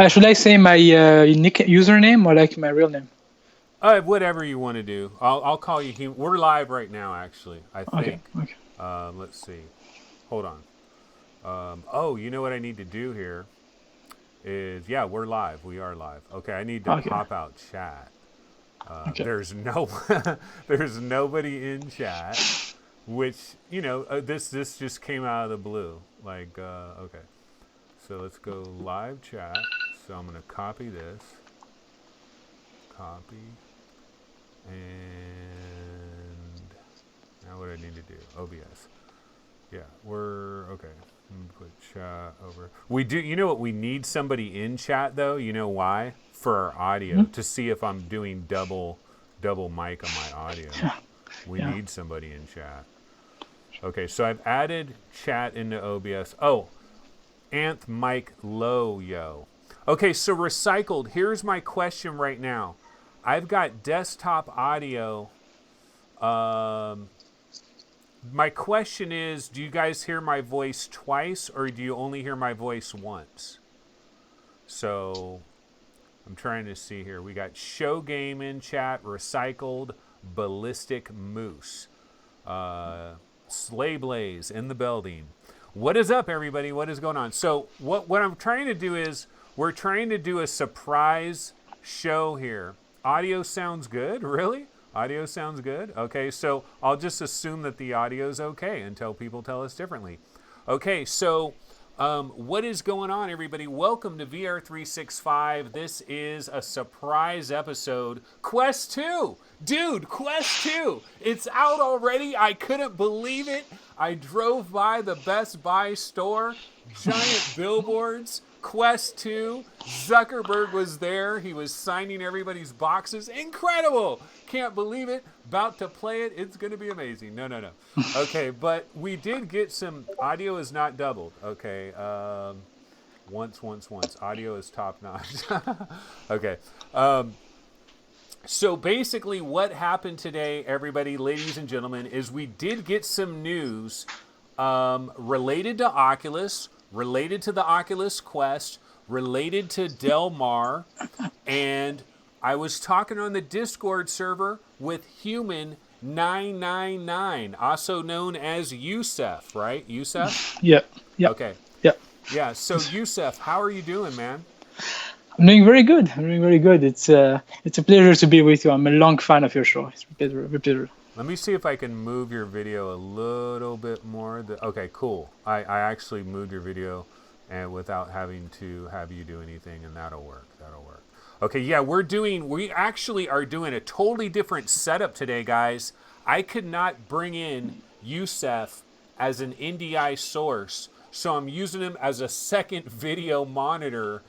Should I say my username or like my real name? Whatever you want to do. I'll call you. We're live right now, actually. I Okay. think. Okay. Let's see. Hold on. Oh, you know what I need to do here is we're live. We are live. Okay, I need to Okay. pop out chat. Okay. There's no, there's nobody in chat. Which this just came out of the blue. Like okay, so let's go live chat. So I'm gonna copy this. Copy. And now what I need to do, OBS. Yeah, we're okay. Put chat over. We do. You know what? We need somebody in chat though. You know why? For our audio to see if I'm doing double mic on my audio. We need somebody in chat. Okay, so I've added chat into OBS. Oh, Anth Mike Low Yo. Okay, so recycled. Here's my question right now. I've got desktop audio. My question is, do you guys hear my voice twice or do you only hear my voice once? So I'm trying to see here. We got Show Game in chat, Recycled, Ballistic Moose, Slay Blaze in the building. What is up, everybody? What is going on? So what I'm trying to do is we're trying to do a surprise show here. Audio sounds good? Really? Audio sounds good? Okay, so I'll just assume that the audio is okay until people tell us differently. Okay, so what is going on, everybody? Welcome to VR365. This is a surprise episode. Quest 2! Dude, Quest 2! It's out already. I couldn't believe it. I drove by the Best Buy store. Giant billboards. Quest 2. Zuckerberg was there. He was signing everybody's boxes. Incredible! Can't believe it. About to play it. It's going to be amazing. No. Okay, but we did get some... Audio is not doubled. Okay. Once. Audio is top notch. Okay. So basically what happened today, everybody, ladies and gentlemen, is we did get some news related to Oculus, related to the Oculus Quest, related to Del Mar, and I was talking on the Discord server with Human 999, also known as Youssef, right? Youssef? Yeah. Okay. Yeah. Yeah, so Youssef, how are you doing, man? I'm doing very good. It's a pleasure to be with you. I'm a long fan of your show. It's a pleasure. Let me see if I can move your video a little bit more. Okay, cool. I actually moved your video and without having to have you do anything, and that'll work. Okay, yeah, we actually are doing a totally different setup today, guys. I could not bring in Youssef as an NDI source, so I'm using him as a second video monitor,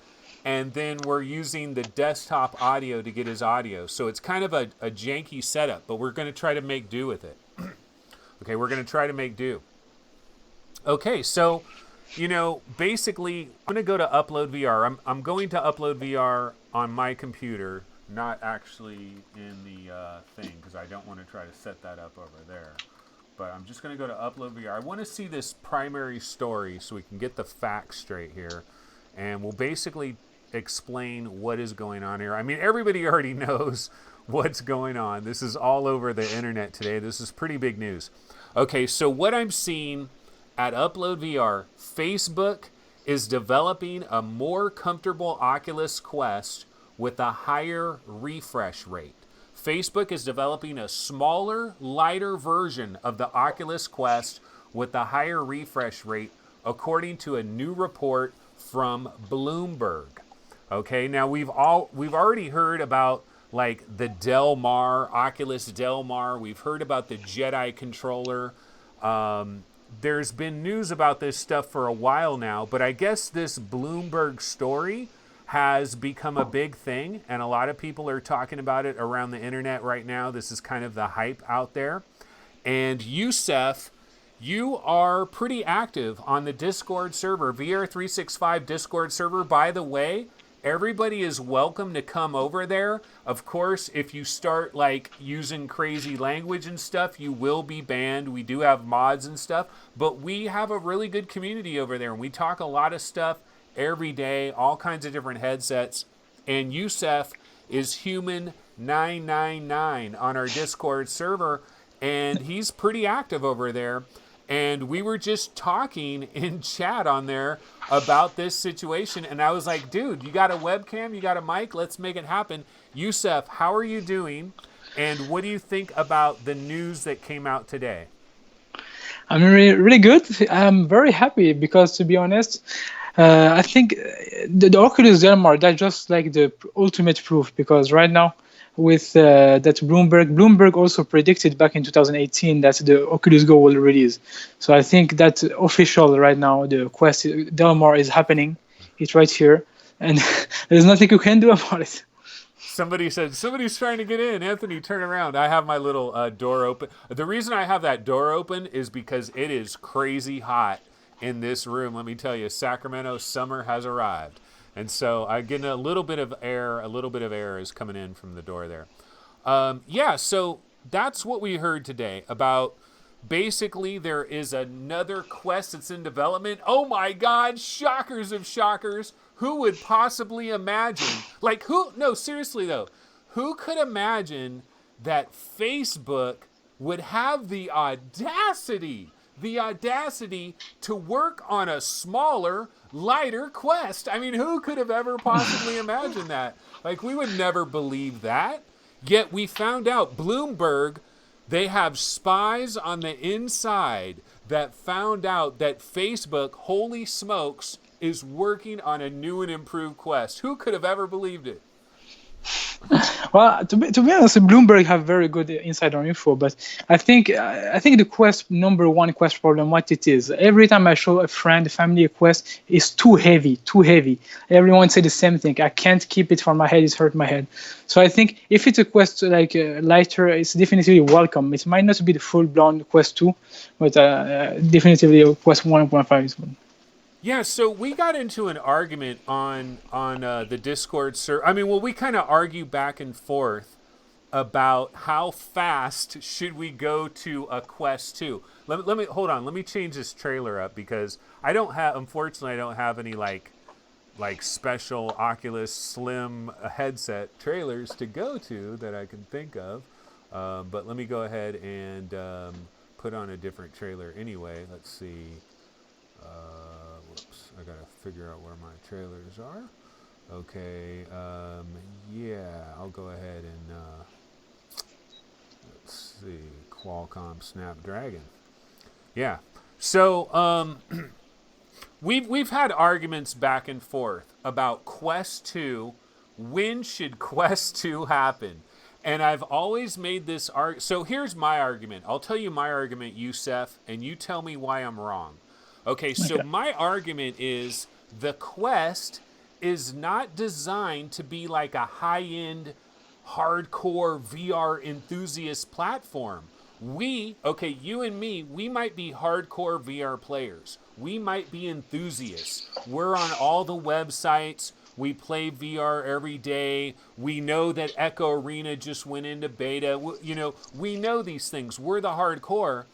and then we're using the desktop audio to get his audio. So it's kind of a janky setup, but we're going to try to make do with it. Okay, we're going to try to make do. Okay, so, basically, I'm going to go to Upload VR. I'm going to Upload VR on my computer, not actually in the thing, because I don't want to try to set that up over there. But I'm just going to go to Upload VR. I want to see this primary story so we can get the facts straight here. And we'll basically explain what is going on here. I mean, everybody already knows what's going on. This is all over the internet today. This is pretty big news. Okay, so what I'm seeing at Upload VR, Facebook is developing a more comfortable Oculus Quest with a higher refresh rate. Facebook is developing a smaller, lighter version of the Oculus Quest with a higher refresh rate, according to a new report from Bloomberg. Okay, now we've already heard about like the Del Mar, Oculus Del Mar. We've heard about the Jedi controller. There's been news about this stuff for a while now, but I guess this Bloomberg story has become a big thing, and a lot of people are talking about it around the internet right now. This is kind of the hype out there. And Youssef, you are pretty active on the Discord server, VR365 Discord server. By the way, everybody is welcome to come over there. Of course, if you start like using crazy language and stuff, you will be banned. We do have mods and stuff, but we have a really good community over there, and we talk a lot of stuff every day, all kinds of different headsets. And Youssef is human 999 on our Discord server, and he's pretty active over there. And we were just talking in chat on there about this situation. And I was like, dude, you got a webcam? You got a mic? Let's make it happen. Youssef, how are you doing? And what do you think about the news that came out today? I'm really good. I'm very happy because, to be honest, I think the Oculus Del Mar, that's just like the ultimate proof, because right now with that Bloomberg also predicted back in 2018 that the Oculus Go will release. So I think that official right now, the Quest Del Mar is happening. It's right here, and there's nothing you can do about it. Somebody said, somebody's trying to get in. Anthony, turn around. I have my little door open. The reason I have that door open is because it is crazy hot in this room. Let me tell you, Sacramento summer has arrived. And so I'm getting a little bit of air. A little bit of air is coming in from the door there. Yeah, so that's what we heard today about. Basically, there is another Quest that's in development. Oh my God, shockers of shockers. Who would possibly imagine? Like, who? No, seriously though. Who could imagine that Facebook would have the audacity to work on a smaller, lighter Quest? I mean, who could have ever possibly imagined that? Like, we would never believe that. Yet we found out Bloomberg, they have spies on the inside that found out that Facebook, holy smokes, is working on a new and improved Quest. Who could have ever believed it? Well, to be honest, Bloomberg have very good insider info, but I think the Quest number one Quest problem, what it is, every time I show a friend, a family a Quest, is too heavy, too heavy. Everyone say the same thing. I can't keep it for my head; it's hurt my head. So I think if it's a Quest like lighter, it's definitely welcome. It might not be the full-blown Quest 2, but definitely a Quest 1.5 is good. Yeah, so we got into an argument on the Discord server. I mean, well, we kind of argue back and forth about how fast should we go to a Quest 2. Let me hold on. Let me change this trailer up because unfortunately, I don't have any like special Oculus Slim headset trailers to go to that I can think of. But let me go ahead and put on a different trailer anyway. Let's see. Whoops, I gotta figure out where my trailers are. Okay, yeah, I'll go ahead and let's see, Qualcomm Snapdragon. Yeah, so we've had arguments back and forth about Quest 2. When should Quest 2 happen? And I've always made this argument. So here's my argument. I'll tell you my argument, Youssef, and you tell me why I'm wrong. Okay, so my argument is the Quest is not designed to be like a high-end, hardcore VR enthusiast platform. You and me, we might be hardcore VR players. We might be enthusiasts. We're on all the websites. We play VR every day. We know that Echo Arena just went into beta. We know these things. We're the hardcore.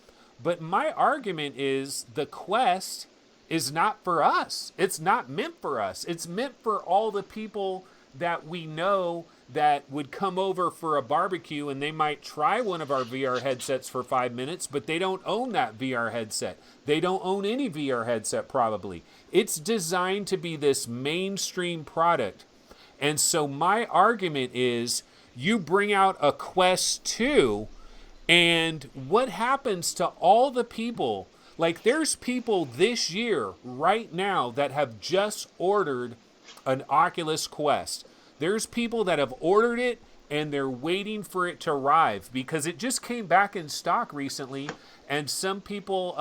But my argument is the Quest is not for us. It's not meant for us. It's meant for all the people that we know that would come over for a barbecue and they might try one of our VR headsets for 5 minutes, but they don't own that VR headset. They don't own any VR headset probably. It's designed to be this mainstream product. And so my argument is you bring out a Quest 2, and what happens to all the people? Like, there's people this year, right now, that have just ordered an Oculus Quest. There's people that have ordered it, and they're waiting for it to arrive because it just came back in stock recently. And some people,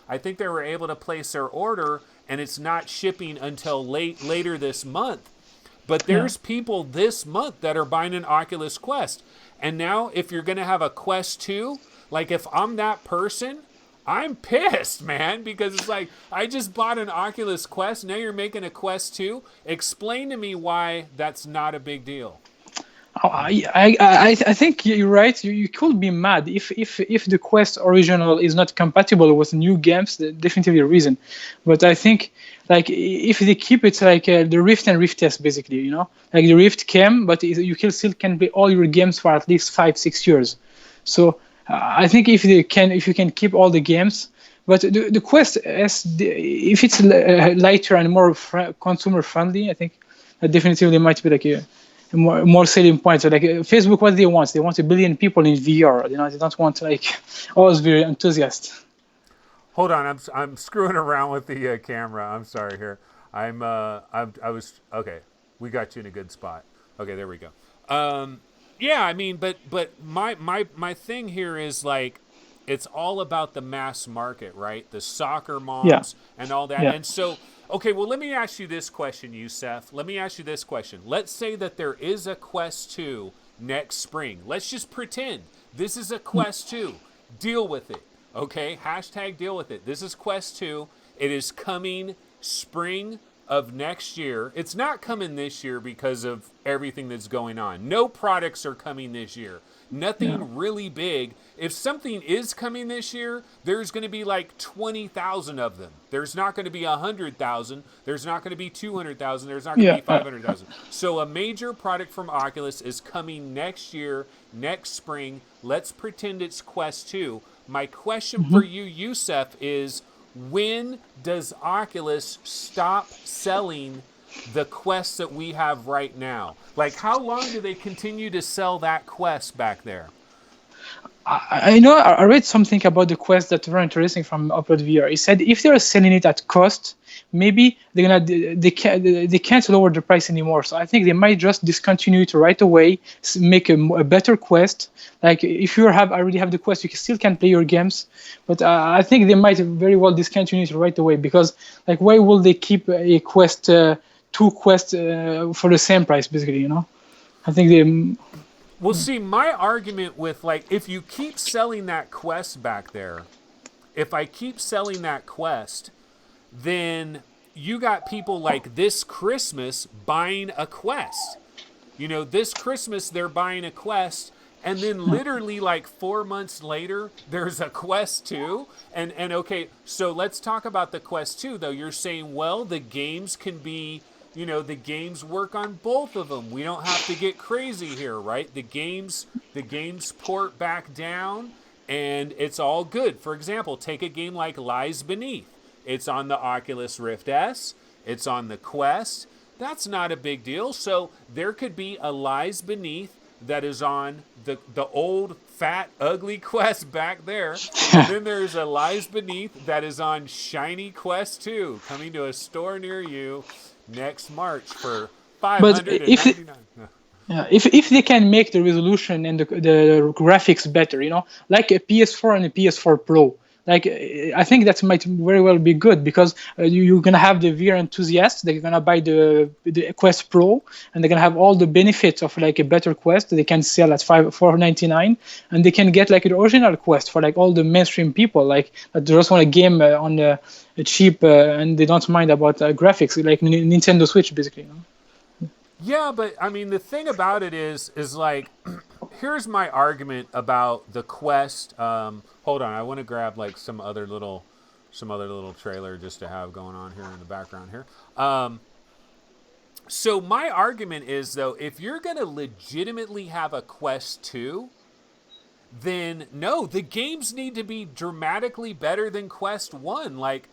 I think they were able to place their order, and it's not shipping until later this month. But there's people this month that are buying an Oculus Quest. And now if you're going to have a Quest 2, like if I'm that person, I'm pissed, man, because it's like, I just bought an Oculus Quest. Now you're making a Quest 2. Explain to me why that's not a big deal. I think you're right. You could be mad if the Quest original is not compatible with new games. Definitely a reason, but I think like if they keep it like the Rift and Rift test basically, like the Rift came, but you still can play all your games for at least 5-6 years. So I think if you can keep all the games, but the Quest if it's lighter and more consumer friendly, I think that definitely might be like a more selling point. So like Facebook, what they want 1 billion people in VR. They don't want like always very enthusiast. Hold on, I'm screwing around with the camera. I'm sorry here. I was okay. We got you in a good spot. Okay, there we go. Yeah, I mean, but my thing here is like, it's all about the mass market, right? The soccer Yeah, moms and all that. yeah, And so, okay, well, let me ask you this question, Youssef. Let me ask you this question. Let's say that there is a Quest 2 next spring. Let's just pretend this is a Quest 2. Deal with it. Okay, hashtag deal with it. This is Quest 2. It is coming spring of next year. It's not coming this year because of everything that's going on. No products are coming this year. yeah, Nothing really big. If something is coming this year, there's going to be like 20,000 of them. There's not going to be 100,000. There's not going to be 200,000. There's not going to yeah. be 500,000. So a major product from Oculus is coming next year, next spring. Let's pretend it's Quest 2. My question for Mhm. you, Youssef, is when does Oculus stop selling the Quest that we have right now? Like, how long do they continue to sell that Quest back there? I know I read something about the Quest that very interesting from Upload VR. He said if they're selling it at cost, maybe they can't lower the price anymore. So I think they might just discontinue it right away, make a better Quest. Like if you already have the Quest, you still can play your games, but I think they might very well discontinue it right away because like why will they keep a Quest two Quest for the same price basically? I think they. Well, see, my argument with like, if you keep selling that Quest back there, if I keep selling that Quest, then you got people like this Christmas buying a Quest. This Christmas they're buying a Quest, and then literally like 4 months later, there's a Quest 2. And okay, so let's talk about the Quest 2 though. You're saying, well, the games can be, the games work on both of them. We don't have to get crazy here, right? The games port back down and it's all good. For example, take a game like Lies Beneath. It's on the Oculus Rift S, it's on the Quest. That's not a big deal. So there could be a Lies Beneath that is on the old fat ugly Quest back there, and then there's a Lies Beneath that is on shiny Quest 2 coming to a store near you next March for But if 599. yeah, if they can make the resolution and the graphics better, like a PS4 and a PS4 Pro, like I think that might very well be good because you're gonna have the VR enthusiasts. They're gonna buy the Quest Pro, and they're gonna have all the benefits of like a better Quest. They can sell at 499, and they can get like the original Quest for like all the mainstream people, like that just want a game on a cheap and they don't mind about graphics, like Nintendo Switch basically. Yeah, but I mean, the thing about it is like, here's my argument about the Quest. Hold on, I want to grab like some other little trailer just to have going on here in the background here. So my argument is though, if you're gonna legitimately have a Quest 2, then no, the games need to be dramatically better than Quest 1. Like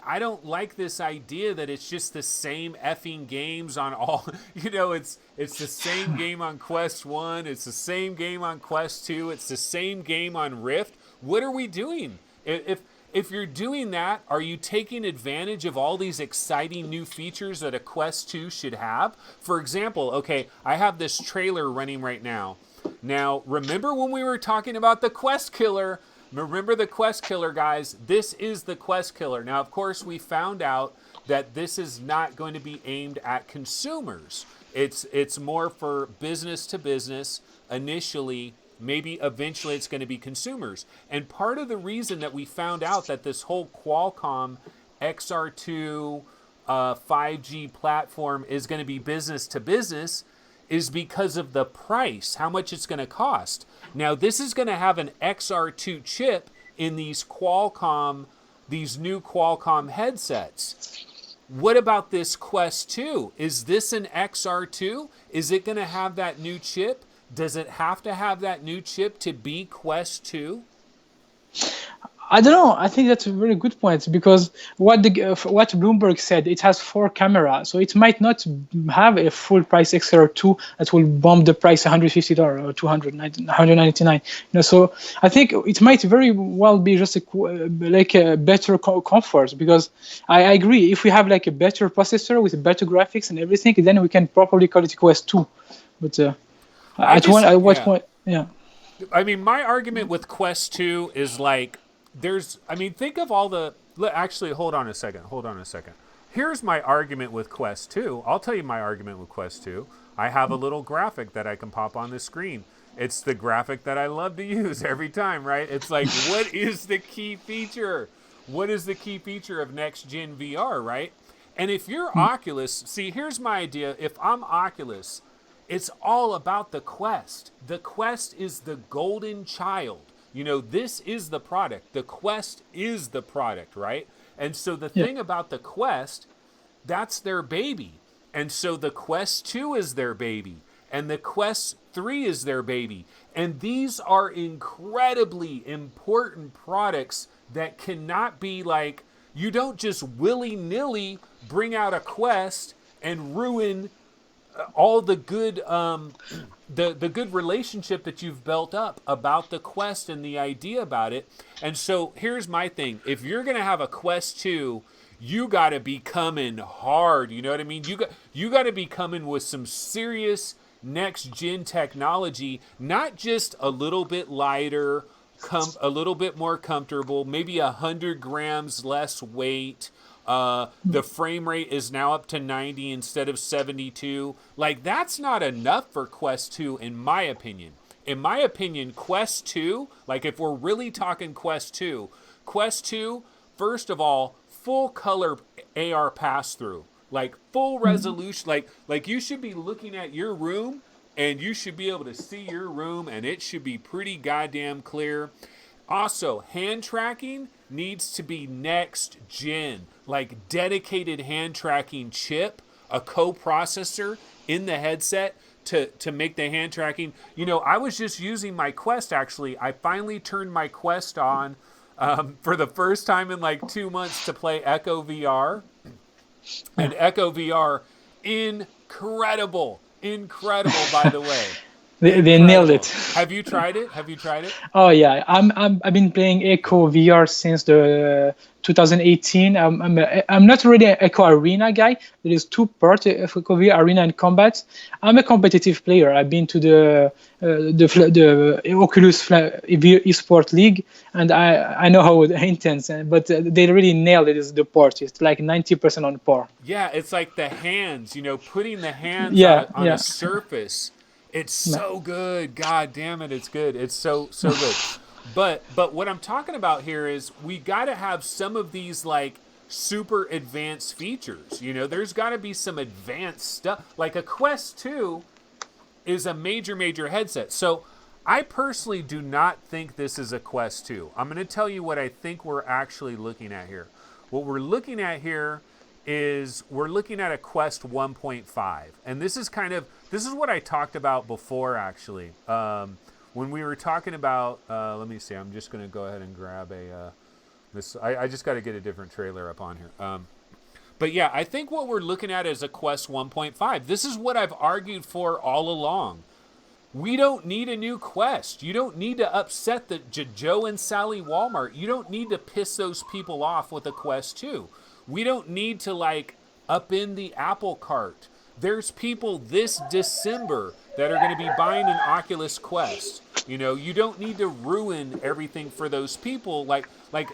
I don't like this idea that it's just the same effing games on all it's the same game on Quest 1, it's the same game on Quest 2, it's the same game on Rift. What are we doing? If you're doing that, are you taking advantage of all these exciting new features that a Quest 2 should have? For example, okay, I have this trailer running right now. Now, remember when we were talking about the Quest Killer? Remember the Quest Killer, guys? This is the Quest Killer. Now, of course, we found out that this is not going to be aimed at consumers. It's more for business to business initially. Maybe eventually it's going to be consumers. And part of the reason that we found out that this whole Qualcomm XR2 5G platform is going to be business to business is because of the price, how much it's going to cost. Now, this is going to have an XR2 chip in these new Qualcomm headsets. What about this Quest 2? Is this an XR2? Is it going to have that new chip? Does it have to have that new chip to be Quest 2? I don't know. I think that's a very good point because what Bloomberg said, it has 4 cameras, so it might not have a full price XR2 that will bump the price $150 or $199. So I think it might very well be just a better comfort, because I agree, if we have like a better processor with better graphics and everything, then we can probably call it Quest 2. But at what point? Yeah. I mean, my argument with Quest 2 is like, think of all the, actually, hold on a second. Here's my argument with Quest 2. I'll tell you my argument with Quest 2. I have a little graphic that I can pop on the screen. It's the graphic that I love to use every time, right? It's like, what is the key feature? What is the key feature of next gen VR, right? And if you're Oculus, see, here's my idea. If I'm Oculus, it's all about the Quest. The Quest is the golden child. This is the product. The Quest is the product, right? And so the thing about the Quest, that's their baby. And so the Quest 2 is their baby. And the Quest 3 is their baby. And these are incredibly important products that cannot be like, you don't just willy-nilly bring out a Quest and ruin all the good the good relationship that you've built up about the Quest and the idea about it. And so here's my thing. If you're going to have a Quest 2, you got to be coming hard. You know what I mean? You got to be coming with some serious next gen technology, not just a little bit lighter, a little bit more comfortable, maybe 100 grams less weight. The frame rate is now up to 90 instead of 72. Like, that's not enough for Quest 2, in my opinion. In my opinion, Quest 2, like if we're really talking Quest 2, first of all, full color AR pass-through. Like, full resolution. Like you should be looking at your room, and you should be able to see your room, and it should be pretty goddamn clear. Also, hand tracking needs to be next gen, like dedicated hand tracking chip, a coprocessor in the headset to make the hand tracking. I was just using my Quest, actually. I finally turned my Quest on for the first time in like 2 months to play Echo VR. And Echo VR, incredible, by the way. They nailed it. Have you tried it? Oh yeah, I've been playing Echo VR since the 2018. I'm not really an Echo Arena guy. There is 2 parts of Echo VR, Arena and Combat. I'm a competitive player. I've been to the Oculus eSport League, and I know how intense. But they really nailed it. Is the port? It's like 90% on par. Yeah, it's like the hands. Putting the hands on a surface. It's so good. God damn it, it's good. It's so good. But what I'm talking about here is we got to have some of these like super advanced features. There's got to be some advanced stuff. Like a Quest 2 is a major headset. So I personally do not think this is a Quest 2. I'm going to tell you what I think we're actually looking at here. What we're looking at here is we're looking at a Quest 1.5. And this is what I talked about before, actually. When we were talking about, let me see, I'm just going to go ahead and grab I just got to get a different trailer up on here. But yeah, I think what we're looking at is a Quest 1.5. This is what I've argued for all along. We don't need a new Quest. You don't need to upset the Joe and Sally Walmart. You don't need to piss those people off with a Quest 2. We don't need to like upend the apple cart. There's people this December that are going to be buying an Oculus Quest. You don't need to ruin everything for those people. Like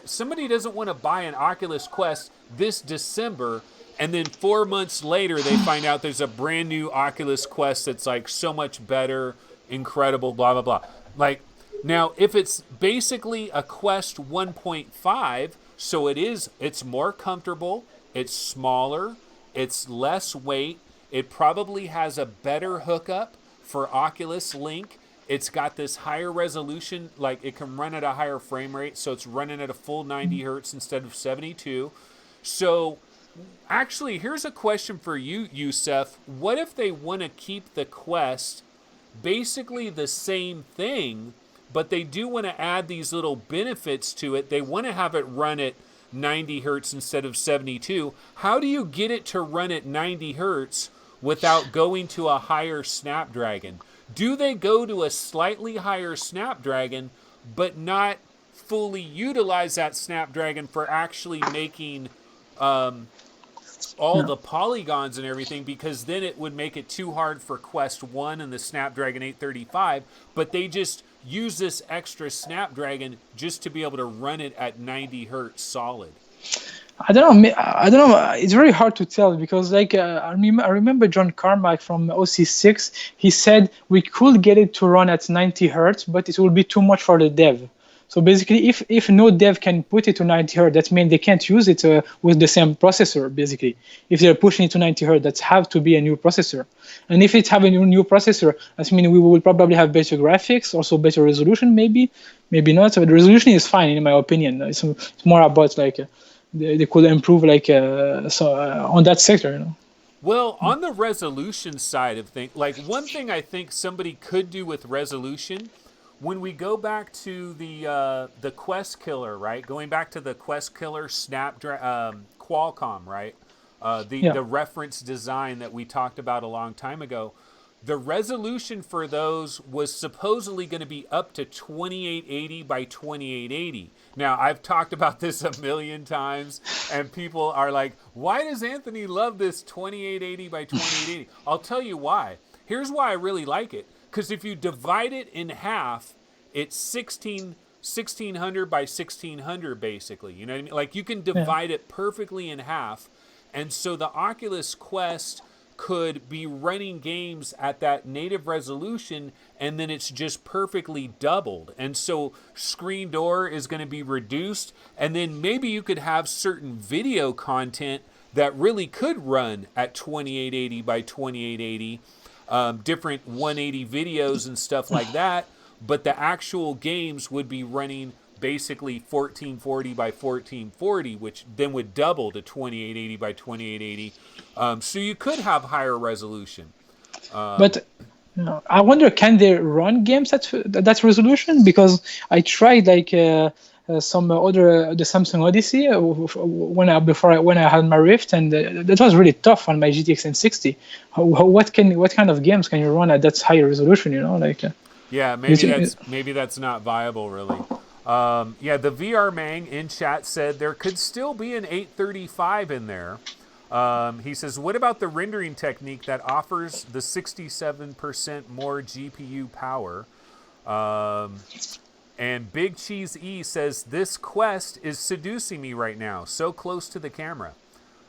somebody doesn't want to buy an Oculus Quest this December, and then 4 months later they find out there's a brand new Oculus Quest that's like so much better, incredible, blah, blah, blah. Like, now, if it's basically a Quest 1.5, so it's more comfortable, it's smaller, it's less weight, It probably has a better hookup for Oculus Link. It's got this higher resolution, like it can run at a higher frame rate, so it's running at a full 90 hertz instead of 72. So, actually, here's a question for you, Youssef. What if they want to keep the Quest basically the same thing, but they do want to add these little benefits to it? They want to have it run at 90 hertz instead of 72. How do you get it to run at 90 hertz without going to a higher Snapdragon? Do they go to a slightly higher Snapdragon, but not fully utilize that Snapdragon for actually making all Yeah. the polygons and everything, because then it would make it too hard for Quest 1 and the Snapdragon 835, but they just use this extra Snapdragon just to be able to run it at 90 hertz solid. I don't know. I don't know. It's very hard to tell because, like, I remember John Carmack from OC6. He said we could get it to run at 90 hertz, but it will be too much for the dev. So basically, if no dev can put it to 90 hertz, that means they can't use it with the same processor. Basically, if they're pushing it to 90 hertz, that have to be a new processor. And if it have a new processor, that means we will probably have better graphics, also better resolution, maybe not. So the resolution is fine in my opinion. It's more about like. They could improve like on that sector, you know. Well, on the resolution side of things, like one thing I think somebody could do with resolution, when we go back to the Quest Killer, right? Going back to the Quest Killer Snapdragon Qualcomm, right? Yeah, The reference design that we talked about a long time ago. The resolution for those was supposedly going to be up to 2880 by 2880. Now, I've talked about this a million times, and people are like, why does Anthony love this 2880 by 2880? I'll tell you why. Here's why I really like it. Because if you divide it in half, it's 1600 by 1600, basically. You know what I mean? Like, you can yeah. divide it perfectly in half. And so the Oculus Quest could be running games at that native resolution, and then it's just perfectly doubled. And so screen door is going to be reduced, and then maybe you could have certain video content that really could run at 2880 by 2880, different 180 videos and stuff like that, but the actual games would be running basically 1440 by 1440, which then would double to 2880 by 2880. So you could have higher resolution. But I wonder, can they run games at that resolution? Because I tried like some other the Samsung Odyssey when I had my Rift, and that was really tough on my GTX 1060. What kind of games can you run at that higher resolution? You know, like. Yeah, It, maybe that's not viable really. Yeah, the VR Mang in chat said there could still be an 835 in there. He says, what about the rendering technique that offers the 67% more GPU power? And Big Cheese E says, this Quest is seducing me right now, so close to the camera.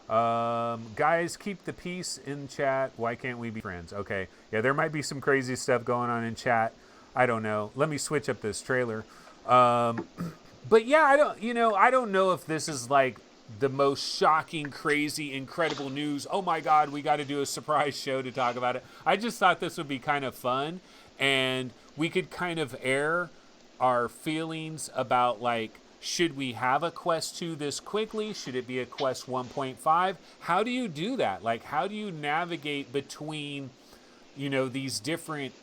Guys, keep the peace in chat. Why can't we be friends? Okay, yeah, there might be some crazy stuff going on in chat. I don't know. Let me switch up this trailer. But yeah, I don't know if this is like the most shocking, crazy, incredible news. Oh my God, we got to do a surprise show to talk about it. I just thought this would be kind of fun, and we could kind of air our feelings about like, should we have a Quest 2 this quickly? Should it be a Quest 1.5? How do you do that? Like, how do you navigate between, these different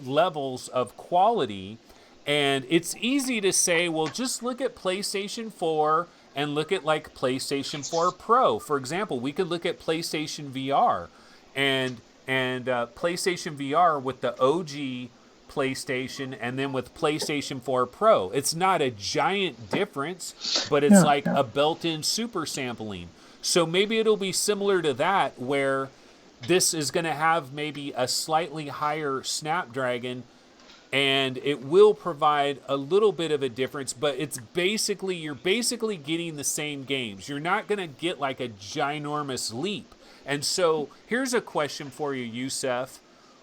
levels of quality? And it's easy to say, well, just look at PlayStation 4 and look at like PlayStation 4 Pro. For example, we could look at PlayStation VR and PlayStation VR with the OG PlayStation and then with PlayStation 4 Pro. It's not a giant difference, but it's yeah, like yeah. a built-in super sampling. So maybe it'll be similar to that, where this is going to have maybe a slightly higher Snapdragon, and it will provide a little bit of a difference, but you're basically getting the same games. You're not going to get like a ginormous leap. And so here's a question for you, Youssef.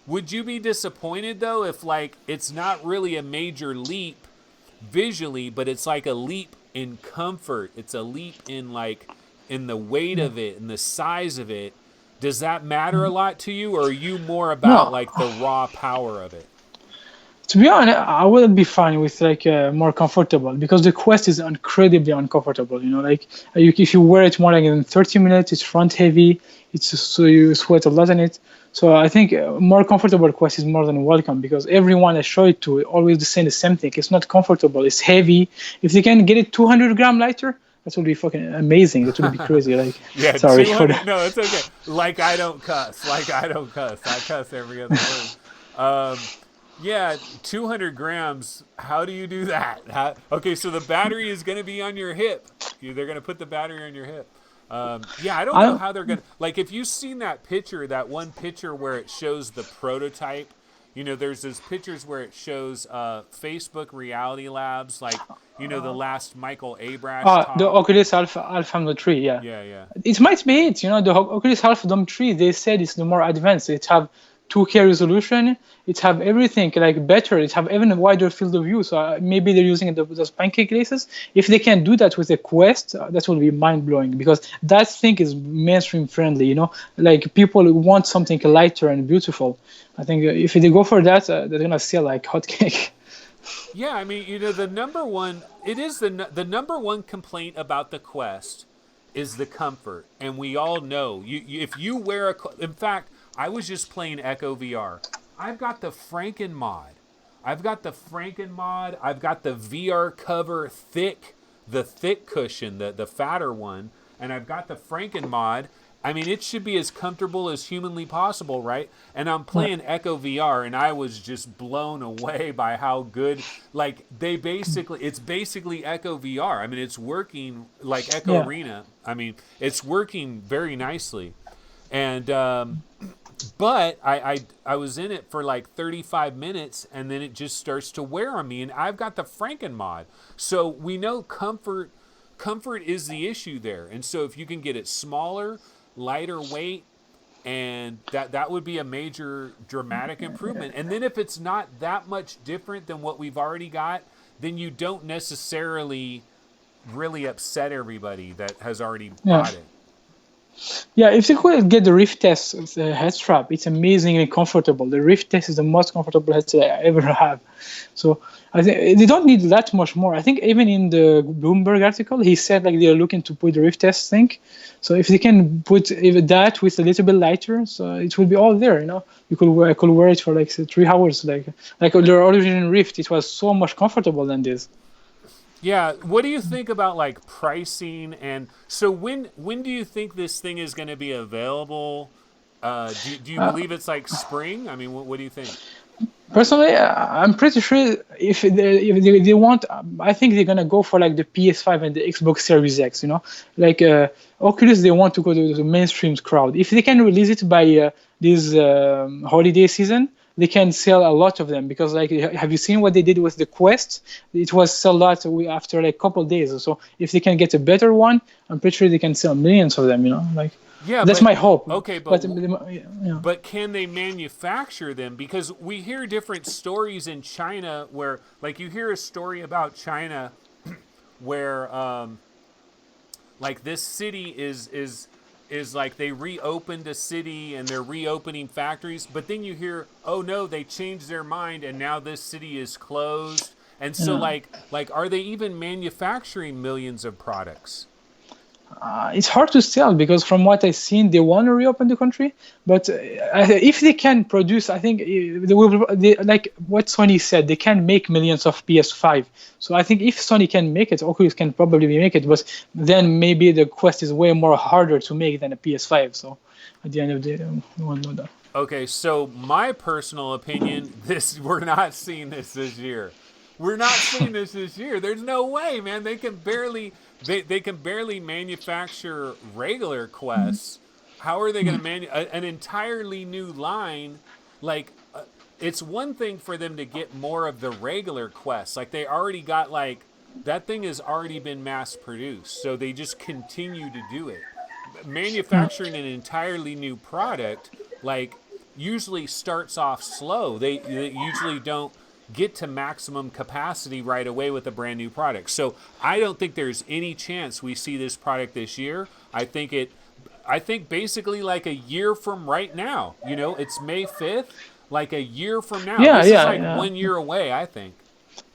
Would you be disappointed though if like it's not really a major leap visually, but it's like a leap in comfort? It's a leap in like in the weight of it and the size of it. Does that matter a lot to you, or are you more about No, like the raw power of it? to be honest, I wouldn't be fine with like more comfortable because the Quest is incredibly uncomfortable. Like if you wear it more like in 30 minutes, it's front heavy. It's so you sweat a lot in it. So I think more comfortable Quest is more than welcome because everyone I show it to always saying the same thing. It's not comfortable. It's heavy. If they can get it 200-gram lighter, that would be fucking amazing. That would be crazy. Like, Yeah, sorry for 200. that. No, it's okay. Like I don't cuss. Like I don't cuss. I cuss every other word. Um, yeah, 200 grams. How do you do that? Okay, so the battery is going to be on your hip. They're going to put the battery on your hip. Yeah, I don't know I how they're going to. Like, if you've seen that picture, that one picture where it shows the prototype, there's those pictures where it shows Facebook Reality Labs, like, the last Michael Abrash the talk. Oculus Alpha Mode 3, yeah. Yeah, yeah. It might be it. The Oculus Alpha Dome 3, they said it's the more advanced. It have 2K resolution. It have everything like better. It have even a wider field of view. So maybe they're using those pancake glasses. If they can do that with a Quest, that will be mind blowing because that thing is mainstream friendly. Like people want something lighter and beautiful. I think if they go for that, they're gonna sell like hotcake. Yeah, I mean, the number one, it is the number one complaint about the Quest is the comfort, and we all know if you wear in fact, I was just playing Echo VR. I've got the Franken mod. I've got the Franken mod. I've got the VR cover the thick cushion, the fatter one, and I've got the Franken mod. I mean, it should be as comfortable as humanly possible, right? And I'm Yeah, playing Echo VR, and I was just blown away by how good. Like it's basically Echo VR. I mean, it's working like Echo yeah, Arena. I mean, it's working very nicely, and but I was in it for like 35 minutes, and then it just starts to wear on me. And I've got the Franken mod, so we know comfort is the issue there. And so if you can get it smaller, lighter weight, and that would be a major dramatic improvement. And then if it's not that much different than what we've already got, then you don't necessarily really upset everybody that has already yeah. bought it. Yeah, if you could get the Rift Test head strap, it's amazingly comfortable. The Rift Test is the most comfortable headset I ever have. So I think they don't need that much more. I think even in the Bloomberg article, he said like they're looking to put the Rift Test thing. So if they can put even that with a little bit lighter, so it will be all there. I could wear it for like 3 hours. Like the original Rift, it was so much comfortable than this. Yeah, what do you think about like pricing? And so when do you think this thing is going to be available? Do you believe it's like spring? I mean, what do you think? Personally, I'm pretty sure if they want, I think they're gonna go for like the PS5 and the Xbox Series X. Like Oculus, they want to go to the mainstream crowd. If they can release it by this holiday season, they can sell a lot of them because like have you seen what they did with the Quest? It was sold out after like a couple of days. So if they can get a better one, I'm pretty sure they can sell millions of them. Like Yeah, that's but my hope. okay, But yeah. but can they manufacture them? Because we hear different stories in China where, like, you hear a story about China where, like, this city is like they reopened a city and they're reopening factories, but then you hear, oh no, they changed their mind and now this city is closed. And so, Yeah. like, are they even manufacturing millions of products? It's hard to tell because from what I've seen, they want to reopen the country. But if they can produce, I think like what Sony said, they can make millions of PS5. So I think if Sony can make it, Oculus can probably make it. But then maybe the Quest is way more harder to make than a PS5. So at the end of the day, we won't know that. Okay, so my personal opinion, we're not seeing this year. We're not seeing this year. There's no way, man. They can barely manufacture regular quests. How are they going to an entirely new line? Like it's one thing for them to get more of the regular quests. Like they already got like that thing has already been mass produced, so they just continue to do it. Manufacturing an entirely new product like usually starts off slow. They usually don't get to maximum capacity right away with a brand new product. So I don't think there's any chance we see this product this year. I think basically like a year from right now. You know, it's May 5th, like a year from now. Yeah, This is yeah, like yeah. 1 year away, I think.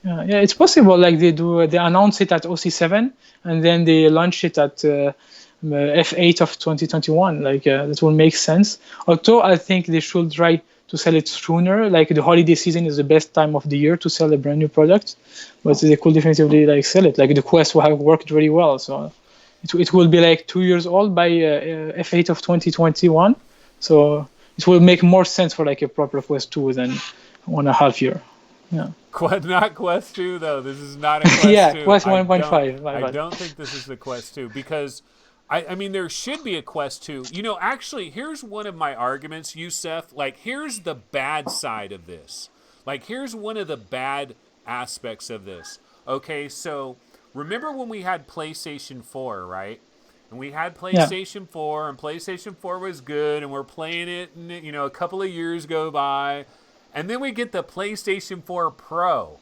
Yeah, it's possible. Like they announce it at OC7, and then they launch it at F8 of 2021. Like that will make sense. Although I think they should try to sell it sooner. Like the holiday season is the best time of the year to sell a brand new product, but they could definitively like sell it. Like the Quest will have worked very well, so it will be like 2 years old by F8 of 2021. So it will make more sense for like a proper Quest 2 than 1.5 year. Yeah. Not Quest 2 though. This is not a Quest Yeah, 2. Quest 1.5. My I bad. don't think this is the Quest 2 because I mean there should be a Quest 2. You know, actually here's one of my arguments, Youssef. Like here's the bad side of this. Like here's one of the bad aspects of this. Okay, so remember when we had PlayStation 4, right? And we had Yeah, PlayStation 4 and PlayStation 4 was good and we're playing it and you know a couple of years go by and then we get the PlayStation 4 Pro.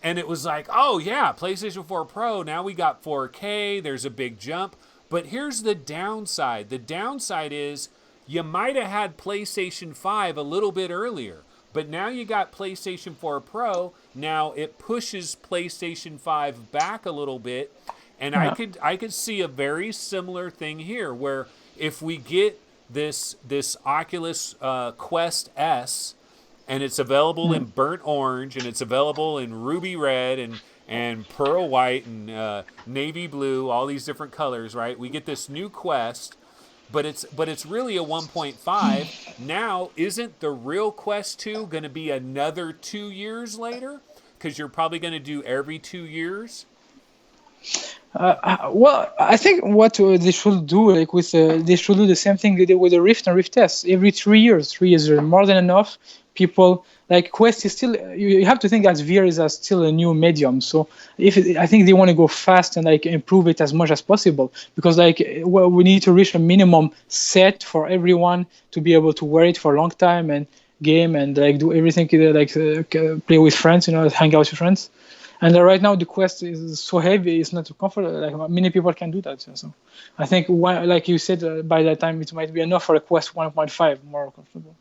And it was like, oh yeah, PlayStation 4 Pro, now we got 4K, there's a big jump. But here's the downside. The downside is you might have had PlayStation 5 a little bit earlier. But now you got PlayStation 4 Pro. Now it pushes PlayStation 5 back a little bit. And I yeah, could see a very similar thing here where if we get this Oculus Quest S and it's available yeah, in burnt orange and it's available in ruby red and pearl white and navy blue, all these different colors, right? We get this new Quest, but it's really a 1.5. Now, isn't the real Quest 2 going to be another 2 years later? Because you're probably going to do every 2 years. well, I think what they should do, like with, they should do the same thing they did with the Rift and Rift S. Every 3 years, 3 years are more than enough. People like Quest is still. You have to think that VR is still a new medium. So I think they want to go fast and like improve it as much as possible because like well, we need to reach a minimum set for everyone to be able to wear it for a long time and game and like do everything like play with friends, hang out with friends. And right now the Quest is so heavy, it's not too comfortable. Like many people can do that. So I think, like you said, by that time it might be enough for a Quest 1.5 more comfortable.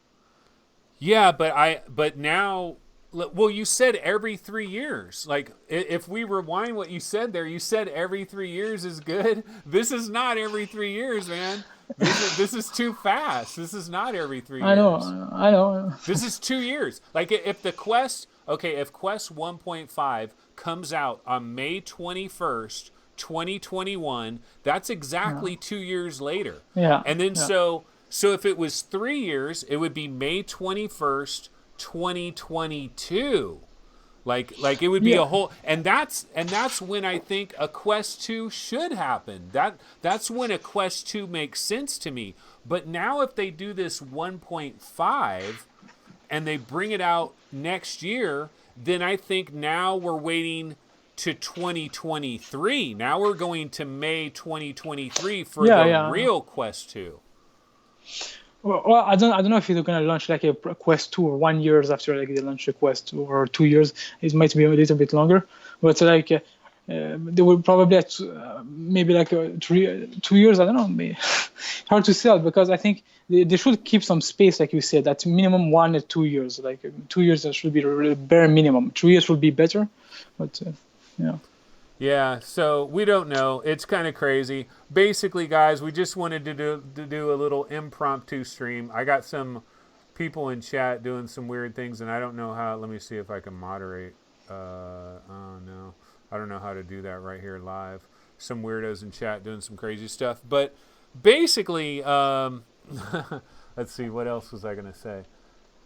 Yeah, but now, well, you said every 3 years. Like if we rewind what you said there, you said every 3 years is good. This is not every 3 years, man. This is too fast. This is not every three I know, years. I know. This is 2 years. Like if the Quest, okay, if Quest 1.5 comes out on May 21st, 2021, that's Yeah, exactly 2 years later. yeah, And then yeah, so if it was 3 years, it would be May 21st, 2022. Like it would be yeah. a whole and that's when I think a Quest 2 should happen. That's when a Quest 2 makes sense to me. But now if they do this 1.5 and they bring it out next year, then I think now we're waiting to 2023. Now we're going to May 2023 for Yeah, the yeah. real Quest 2. Well, I don't know if they're gonna launch like a Quest 2 or 1 years after like they launch a Quest 2 or 2 years. It might be a little bit longer, but like they will probably at, maybe like 2 years. I don't know. Maybe. Hard to tell because I think they should keep some space, like you said, at minimum 1 or 2 years. Like 2 years that should be the really bare minimum. 3 years would be better, but yeah. Yeah, so we don't know. It's kind of crazy. Basically, guys, we just wanted to do a little impromptu stream. I got some people in chat doing some weird things, and I don't know how. Let me see if I can moderate. Oh no, I don't know how to do that right here live. Some weirdos in chat doing some crazy stuff. But basically, let's see. What else was I going to say?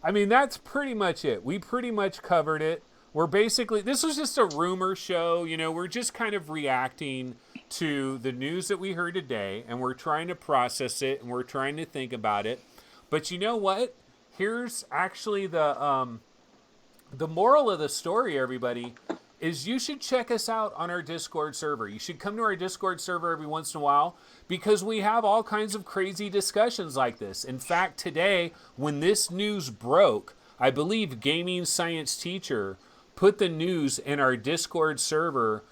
I mean, that's pretty much it. We pretty much covered it. We're basically, this was just a rumor show. We're just kind of reacting to the news that we heard today, and we're trying to process it, and we're trying to think about it. But you know what? Here's actually the moral of the story, everybody, is you should check us out on our Discord server. You should come to our Discord server every once in a while because we have all kinds of crazy discussions like this. In fact, today, when this news broke, I believe Gaming Science Teacher put the news in our Discord server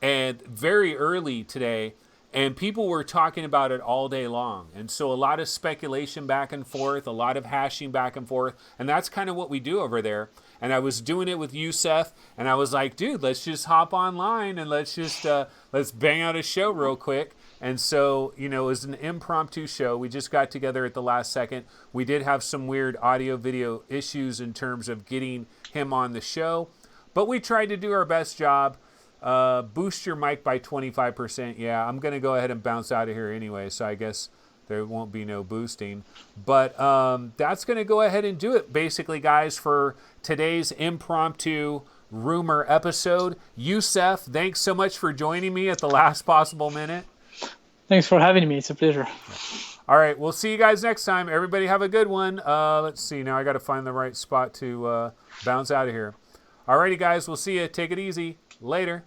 and very early today. and people were talking about it all day long. And so a lot of speculation back and forth, a lot of hashing back and forth, and that's kind of what we do over there. And I was doing it with Youssef, and I was like, dude, let's just hop online and let's bang out a show real quick. And so, it was an impromptu show. We just got together at the last second. We did have some weird audio video issues in terms of getting him on the show, but we tried to do our best job. Boost your mic by 25%. Yeah, I'm going to go ahead and bounce out of here anyway, so I guess there won't be no boosting. But that's going to go ahead and do it, basically, guys, for today's impromptu rumor episode. Youssef, thanks so much for joining me at the last possible minute. Thanks for having me. It's a pleasure. All right, we'll see you guys next time. Everybody have a good one. Let's see. Now I got to find the right spot to bounce out of here. All righty, guys. We'll see you. Take it easy. Later.